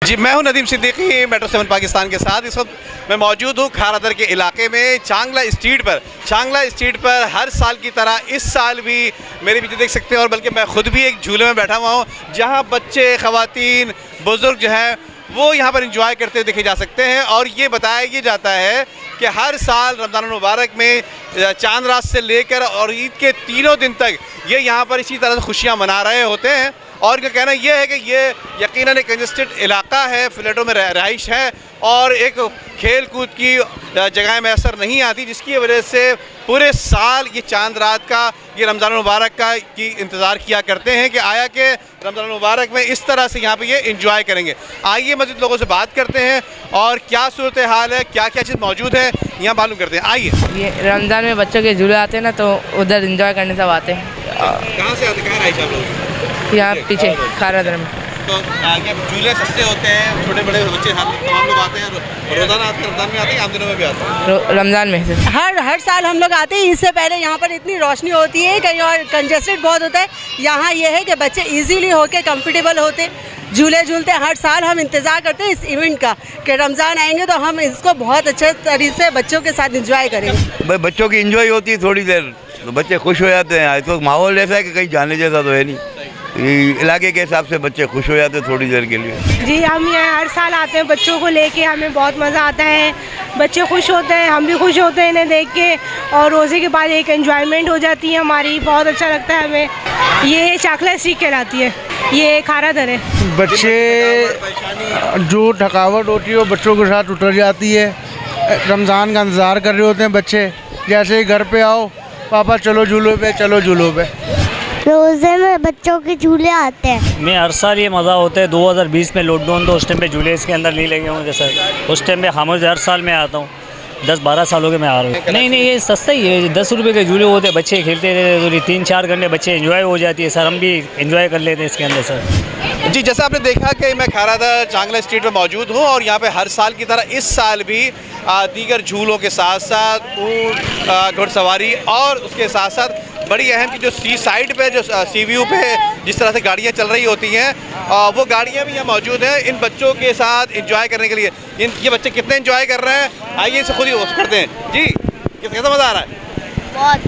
जी, मैं हूं नदीम सिद्दीकी मेट्रो 7 पाकिस्तान के साथ। इस वक्त मैं मौजूद हूं खारादर के इलाके में चांगला स्ट्रीट पर हर साल की तरह इस साल भी मेरे पीछे देख सकते हैं, और बल्कि मैं खुद भी एक झूले में बैठा हुआ हूं जहां बच्चे, ख़वातीन, बुज़ुर्ग जो हैं वो यहाँ पर इंजॉय करते हुए देखे जा सकते हैं। और ये बताया ये जाता है कि हर साल रमज़ान मुबारक में चांद रात से लेकर और ईद के तीनों दिन तक ये यहाँ पर इसी तरह से खुशियाँ मना रहे होते हैं। और इनका कहना यह है कि ये यकीनन एक कंजस्टेड इलाका है, फ्लैटों में रहाइश है और एक खेल कूद की जगह मैसर नहीं आती, जिसकी वजह से पूरे साल ये चांद रात का, ये रमज़ान मुबारक का की इंतज़ार किया करते हैं कि आया कि रमज़ान मुबारक में इस तरह से यहाँ पे ये इंजॉय करेंगे। आइए मज़ीद लोगों से बात करते हैं और क्या सूरत हाल है, क्या क्या चीज़ मौजूद है यहाँ मालूम करते हैं। आइए। ये रमज़ान में बच्चों के झूले आते हैं ना, तो उधर इंजॉय करने सब आते हैं। कहाँ से आते, कहाँ रहाइश आप लोग? यहाँ पीछे खारादर में। तो आगे झूले सस्ते होते हैं, छोटे बड़े बच्चे तमाम लोग आते हैं, रोज़ाना आते हैं, रमज़ान में आते हैं, आम दिनों में भी आते हैं? रमज़ान में से हर साल हम लोग आते हैं। इससे पहले यहाँ पर इतनी रोशनी होती है, कहीं और कंजस्टेड बहुत होता है। यहाँ ये है कि बच्चे इजीली होके कंफर्टेबल होते झूले झूलते। हर साल हम इंतज़ार करते हैं इस इवेंट का कि रमज़ान आएंगे तो हम इसको बहुत अच्छे तरीके से बच्चों के साथ इंजॉय करेंगे। बच्चों की इंजॉय होती है थोड़ी देर, तो बच्चे खुश हो जाते हैं। तो माहौल ऐसा है कि कहीं जाने जैसा तो है नहीं, इलाके के हिसाब से बच्चे खुश हो जाते हैं थोड़ी देर के लिए। जी, हम यहाँ हर साल आते हैं बच्चों को लेके, हमें बहुत मज़ा आता है। बच्चे खुश होते हैं, हम भी खुश होते हैं इन्हें देख के, और रोज़े के बाद एक एंजॉयमेंट हो जाती है हमारी, बहुत अच्छा लगता है हमें। ये चाकला स्ट्रीट कहलाती है, ये खारादर है। बच्चे जो थकावट होती है वो बच्चों के साथ उतर जाती है। रमज़ान का इंतज़ार कर रहे होते हैं बच्चे, जैसे ही घर पे आओ, पापा चलो झूलों पे, चलो झूलों पे। रोज़े में बच्चों के झूले आते हैं। मैं हर साल ये मज़ा होता है। 2020 में लॉकडाउन, तो उस टाइम पे झूले इसके अंदर नहीं लगे होंगे सर। उस टाइम पे खामोश हर साल मैं आता हूँ, 10-12 सालों के मैं आ रहा हूँ। नहीं, ये सस्ता ही है, 10 रुपये के झूले होते हैं, बच्चे खेलते रहते हैं, 3-4 घंटे बच्चे एंजॉय हो जाती है सर। हम भी एंजॉय कर लेते हैं इसके अंदर सर। जी, जैसा आपने देखा कि मैं खारादर चांगला स्ट्रीट में मौजूद हूँ और यहाँ पे हर साल की तरह इस साल भी दीगर झूलों के साथ साथ ऊँट, घुड़सवारी और उसके साथ साथ बड़ी अहम की जो सी साइड पे, जो सी व्यू पे जिस तरह से गाड़ियाँ चल रही होती हैं, वो गाड़ियाँ भी यहाँ मौजूद हैं इन बच्चों के साथ इंजॉय करने के लिए। ये बच्चे कितने इंजॉय कर रहे हैं, आइए इसे खुद ही करते हैं। जी, कैसा मज़ा आ रहा है? बहुत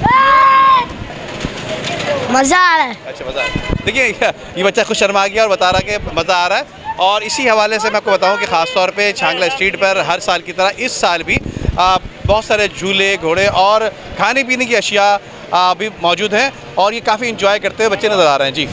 मज़ा आ रहा है। अच्छा, मज़ा आ रहा है। देखिए, ये बच्चा खुद शर्मा गया और बता रहा है कि मज़ा आ रहा है। और इसी हवाले से मैं आपको बताऊं कि ख़ास तौर पे चांगला स्ट्रीट पर हर साल की तरह इस साल भी बहुत सारे झूले, घोड़े और खाने पीने की अशिया भी मौजूद हैं और ये काफ़ी इंजॉय करते हुए बच्चे नज़र आ रहे हैं। जी।